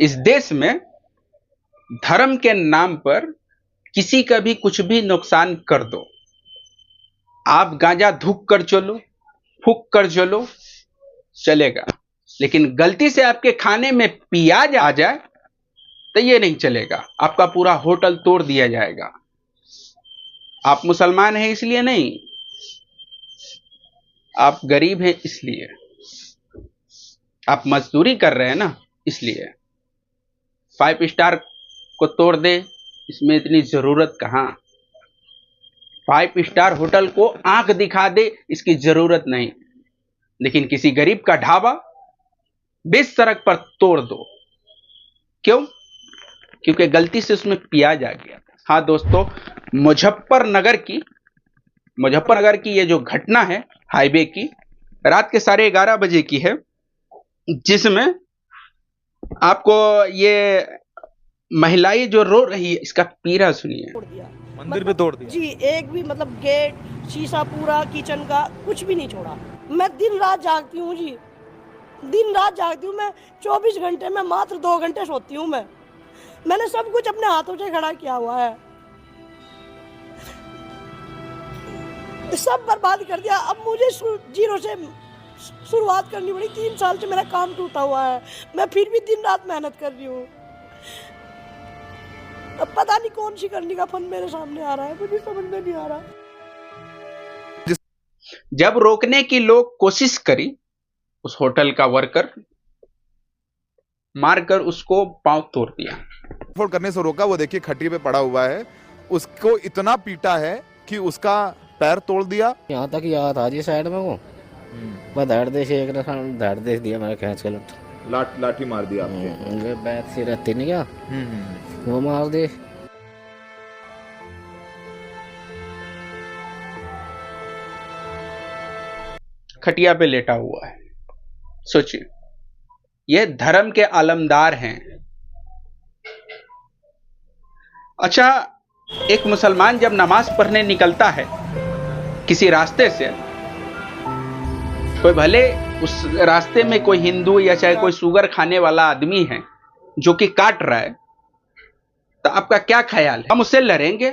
इस देश में धर्म के नाम पर किसी का भी कुछ भी नुकसान कर दो, आप गांजा धुक कर चलो, फूक कर चलो, चलेगा, लेकिन गलती से आपके खाने में प्याज आ जाए तो ये नहीं चलेगा, आपका पूरा होटल तोड़ दिया जाएगा। आप मुसलमान हैं इसलिए नहीं, आप गरीब हैं इसलिए, आप मजदूरी कर रहे हैं ना इसलिए। 5 स्टार को तोड़ दे, इसमें इतनी जरूरत कहां। 5 स्टार होटल को आंख दिखा दे, इसकी जरूरत नहीं, लेकिन किसी गरीब का ढाबा बीच सड़क पर तोड़ दो। क्यों? क्योंकि गलती से उसमें प्याज आ गया। हाँ दोस्तों, मुजफ्फरनगर की ये जो घटना है हाईवे की, रात के 11:30 बजे की है, जिसमें आपको ये महिलाएं जो रो रही है, इसका पीड़ा सुनिए। मंदिर पे तोड़ दिया जी, एक भी मतलब गेट, शीशा, पूरा किचन का कुछ भी नहीं छोड़ा। मैं दिन रात जागती हूँ जी, दिन रात जागती हूँ मैं। 24 घंटे में मात्र 2 घंटे सोती हूँ मैंने सब कुछ अपने हाथों से खड़ा किया हुआ है, सब बर्बाद कर दिया। अब मुझे जीरो से शुरुआत करनी पड़ी। 3 साल से मेरा काम टूटा हुआ है, मैं फिर भी दिन रात मेहनत कर रही हूँ। अब पता नहीं कौन सी करने का फन मेरे सामने आ रहा है, मुझे समझ में नहीं आ रहा। जब रोकने की लोग कोशिश करी, उस होटल का वर्कर मारकर उसको पांव तोड़ दिया। फोड़ करने से रोका, वो देखिए खट्टी पे पड़ा हुआ है, उसको इतना पीटा है कि उसका पैर तोड़ दिया। यहाँ तक याद आ जी साइड में वो मैं धड़ दे से एक धड़ दे दिया, मैंने खींच के लाठी मार दिया आपके बैठ से रहती नहीं क्या, वो मार दे। खटिया पे लेटा हुआ है। सोचिए, ये धर्म के आलमदार हैं। अच्छा, एक मुसलमान जब नमाज पढ़ने निकलता है किसी रास्ते से, कोई भले उस रास्ते में कोई हिंदू या चाहे कोई शुगर खाने वाला आदमी है जो कि काट रहा है, तो आपका क्या ख्याल है? हम उससे लड़ेंगे?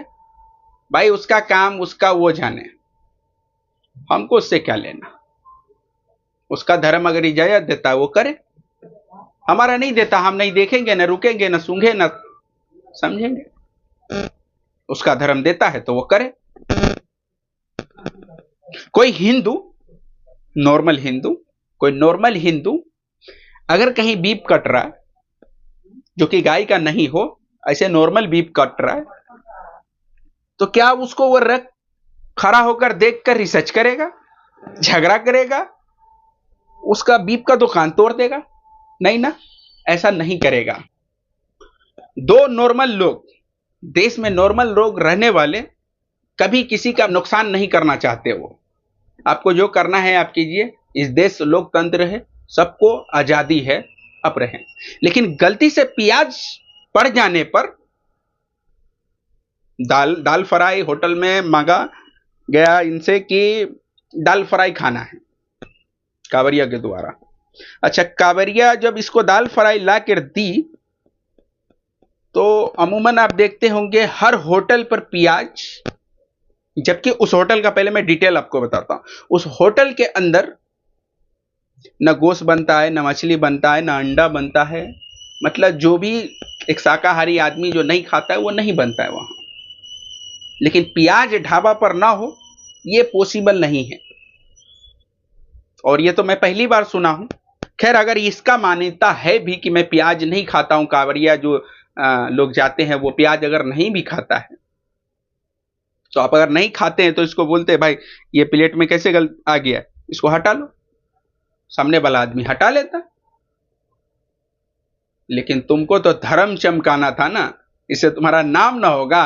भाई उसका काम, उसका वो जाने, हमको उससे क्या लेना। उसका धर्म अगर इजाजत देता है वो करे, हमारा नहीं देता, हम नहीं देखेंगे, न रुकेंगे, न सूंघे, न समझेंगे। उसका धर्म देता है तो वो करे। कोई हिंदू, नॉर्मल हिंदू अगर कहीं बीफ कट रहा है जो कि गाय का नहीं हो, ऐसे नॉर्मल बीफ कट रहा है, तो क्या उसको वो रख खड़ा होकर देखकर रिसर्च करेगा, झगड़ा करेगा, उसका बीफ का दुकान तोड़ देगा? नहीं ना, ऐसा नहीं करेगा। दो नॉर्मल लोग, देश में नॉर्मल लोग रहने वाले, कभी किसी का नुकसान नहीं करना चाहते। वो आपको जो करना है आप कीजिए। इस देश लोकतंत्र है, सबको आजादी है, आप रहें। लेकिन गलती से प्याज पड़ जाने पर दाल फ्राई होटल में मांगा गया इनसे कि दाल फ्राई खाना है कांवरिया के द्वारा। अच्छा, कांवरिया जब इसको दाल फ्राई ला कर दी तो अमूमन आप देखते होंगे हर होटल पर प्याज, जबकि उस होटल का, पहले मैं डिटेल आपको बताता हूं, उस होटल के अंदर न गोश्त बनता है, न मछली बनता है, न अंडा बनता है। मतलब जो भी एक शाकाहारी आदमी जो नहीं खाता है वो नहीं बनता है वहां। लेकिन प्याज ढाबा पर ना हो ये पॉसिबल नहीं है, और ये तो मैं पहली बार सुना हूं। खैर, अगर इसका मान्यता है भी कि मैं प्याज नहीं खाता हूं, कांवरिया जो लोग जाते हैं वो प्याज अगर नहीं भी खाता है, तो आप अगर नहीं खाते हैं तो इसको बोलते हैं भाई ये प्लेट में कैसे आ गया, इसको हटा लो। सामने वाला आदमी हटा लेता। लेकिन तुमको तो धर्म चमकाना था ना, इससे तुम्हारा नाम ना होगा।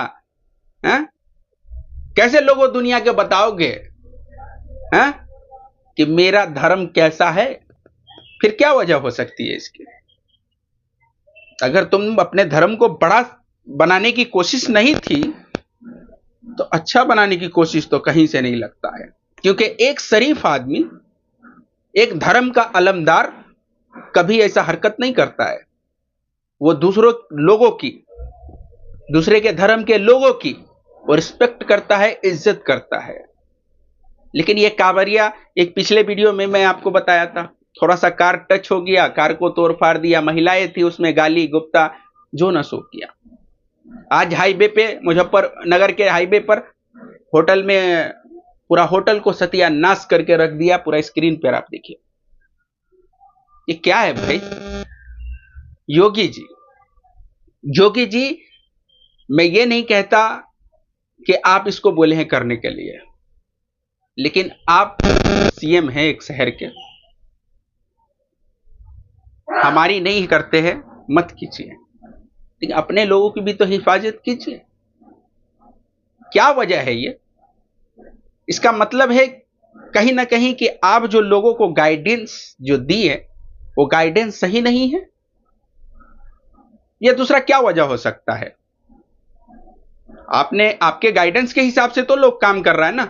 हैं? कैसे लोगों दुनिया के बताओगे हैं कि मेरा धर्म कैसा है? फिर क्या वजह हो सकती है इसकी? अगर तुम अपने धर्म को बड़ा बनाने की कोशिश नहीं थी तो अच्छा बनाने की कोशिश तो कहीं से नहीं लगता है। क्योंकि एक शरीफ आदमी, एक धर्म का अलमदार कभी ऐसा हरकत नहीं करता है। वो दूसरों लोगों की, दूसरे के धर्म के लोगों की वो रिस्पेक्ट करता है, इज्जत करता है। लेकिन ये कांवरिया, एक पिछले वीडियो में मैं आपको बताया था, थोड़ा सा कार टच हो गया, कार को तोड़ फाड़ दिया, महिलाएं थी उसमें, गाली गुप्ता जो न सो किया। आज हाईवे पे, मुजफ्फरनगर के हाईवे पर होटल में पूरा होटल को सत्यानाश करके रख दिया, पूरा स्क्रीन पर आप देखिए। ये क्या है भाई? योगी जी, योगी जी, मैं ये नहीं कहता कि आप इसको बोले हैं करने के लिए, लेकिन आप सीएम हैं एक शहर के, हमारी नहीं करते हैं मत कीजिए, लेकिन अपने लोगों की भी तो हिफाजत कीजिए। क्या वजह है ये? इसका मतलब है कहीं ना कहीं कि आप जो लोगों को गाइडेंस जो दी है वो गाइडेंस सही नहीं है, या दूसरा क्या वजह हो सकता है? आपके गाइडेंस के हिसाब से तो लोग काम कर रहा है ना,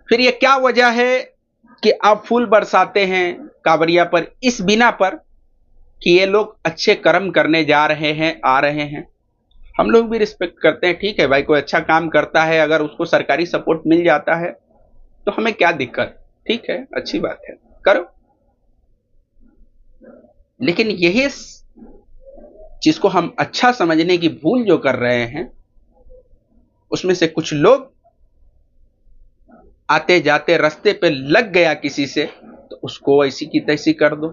फिर ये क्या वजह है कि आप फूल बरसाते हैं कांवरिया पर इस बिना पर कि ये लोग अच्छे कर्म करने जा रहे हैं, आ रहे हैं। हम लोग भी रिस्पेक्ट करते हैं, ठीक है भाई, कोई अच्छा काम करता है, अगर उसको सरकारी सपोर्ट मिल जाता है तो हमें क्या दिक्कत, ठीक है, अच्छी बात है, करो। लेकिन यही जिसको हम अच्छा समझने की भूल जो कर रहे हैं, उसमें से कुछ लोग आते जाते रास्ते पे लग गया किसी से तो उसको ऐसी की तैसी कर दो।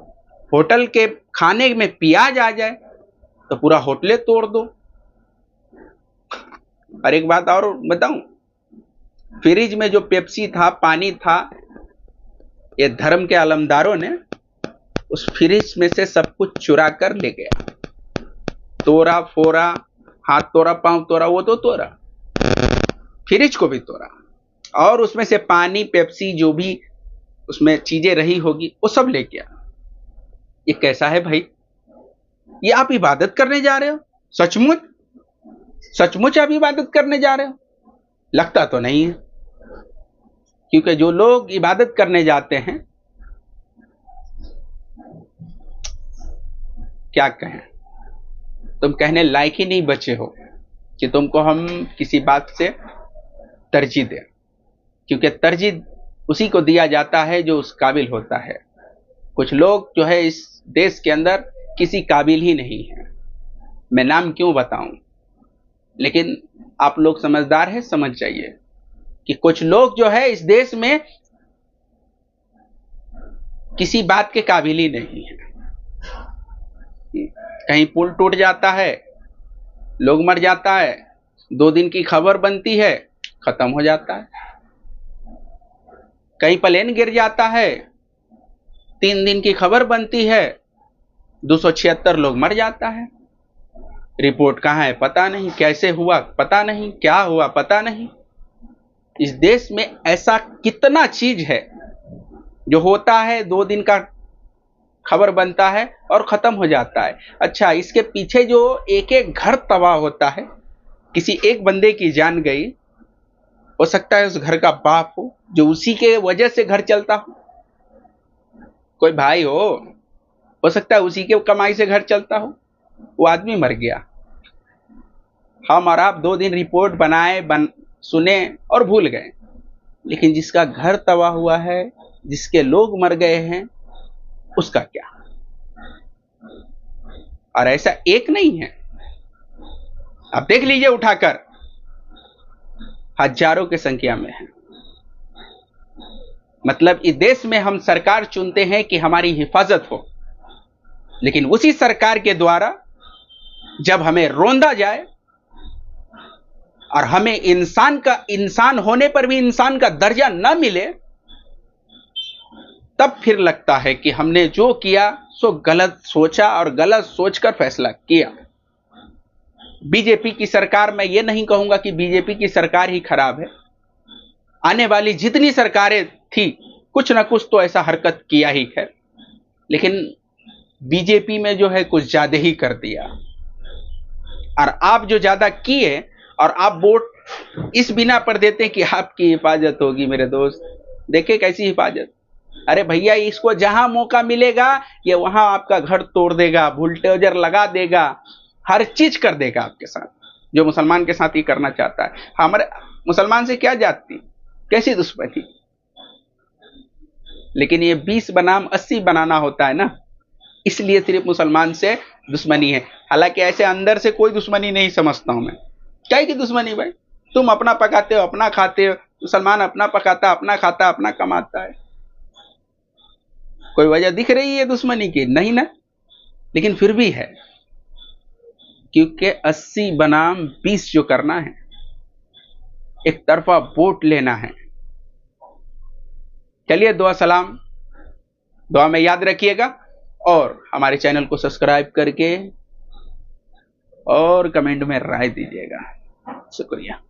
होटल के खाने में प्याज आ जाए तो पूरा होटले तोड़ दो। और एक बात और बताऊं, फ्रिज में जो पेप्सी था, पानी था, ये धर्म के आलमदारों ने उस फ्रिज में से सब कुछ चुरा कर ले गया। तोड़ा फोड़ा, हाथ तोड़ा, पांव तोड़ा, वो तो तोड़ा, फ्रिज को भी तोड़ा, और उसमें से पानी, पेप्सी, जो भी उसमें चीजें रही होगी वो सब ले गया। ये कैसा है भाई? ये आप इबादत करने जा रहे हो? सचमुच सचमुच आप इबादत करने जा रहे हो? लगता तो नहीं है, क्योंकि जो लोग इबादत करने जाते हैं, क्या कहें, तुम कहने लायक ही नहीं बचे हो कि तुमको हम किसी बात से तरजीह दें, क्योंकि तरजीह उसी को दिया जाता है जो उस काबिल होता है। कुछ लोग जो है इस देश के अंदर किसी काबिल ही नहीं है, मैं नाम क्यों बताऊं, लेकिन आप लोग समझदार हैं, समझ जाइए कि कुछ लोग जो है इस देश में किसी बात के काबिल ही नहीं है। कहीं पुल टूट जाता है, लोग मर जाता है, 2 दिन की खबर बनती है, खत्म हो जाता है। कहीं प्लेन गिर जाता है, 3 दिन की खबर बनती है, 276 लोग मर जाता है। रिपोर्ट कहां है पता नहीं, कैसे हुआ पता नहीं, क्या हुआ पता नहीं। इस देश में ऐसा कितना चीज है जो होता है, 2 दिन का खबर बनता है और खत्म हो जाता है। अच्छा, इसके पीछे जो एक एक घर तबाह होता है, किसी एक बंदे की जान गई, हो सकता है उस घर का बाप हो जो उसी के वजह से घर चलता हो, कोई भाई हो सकता है उसी के कमाई से घर चलता हो, वो आदमी मर गया। हम और आप 2 दिन रिपोर्ट बनाए, सुने और भूल गए, लेकिन जिसका घर तबाह हुआ है, जिसके लोग मर गए हैं, उसका क्या? और ऐसा एक नहीं है, आप देख लीजिए उठाकर, हजारों की संख्या में है। मतलब इस देश में हम सरकार चुनते हैं कि हमारी हिफाजत हो, लेकिन उसी सरकार के द्वारा जब हमें रोंदा जाए और हमें इंसान होने पर भी इंसान का दर्जा न मिले, तब फिर लगता है कि हमने जो किया सो गलत सोचा और गलत सोचकर फैसला किया। बीजेपी की सरकार, मैं ये नहीं कहूंगा कि बीजेपी की सरकार ही खराब है, आने वाली जितनी सरकारें थी कुछ ना कुछ तो ऐसा हरकत किया ही है, लेकिन बीजेपी में जो है कुछ ज्यादा ही कर दिया। और आप जो ज्यादा किए और आप वोट इस बिना पर देते कि आपकी हिफाजत होगी। मेरे दोस्त, देखे कैसी हिफाजत, अरे भैया, इसको जहां मौका मिलेगा ये वहां आपका घर तोड़ देगा, बुलडोजर लगा देगा, हर चीज कर देगा आपके साथ, जो मुसलमान के साथ ही करना चाहता है। हमारे मुसलमान से क्या जाती, कैसी दुश्मनी? लेकिन ये 20 बनाम 80 बनाना होता है ना, इसलिए सिर्फ मुसलमान से दुश्मनी है। हालांकि ऐसे अंदर से कोई दुश्मनी नहीं समझता हूं मैं। क्या की दुश्मनी भाई? तुम अपना पकाते हो, अपना खाते हो, मुसलमान अपना पकाता, अपना खाता, अपना कमाता है। कोई वजह दिख रही है दुश्मनी की? नहीं ना। लेकिन फिर भी है, क्योंकि 80 बनाम 20 जो करना है, एक तरफा वोट लेना है। चलिए, दुआ सलाम, दुआ में याद रखिएगा और हमारे चैनल को सब्सक्राइब करके और कमेंट में राय दीजिएगा। शुक्रिया।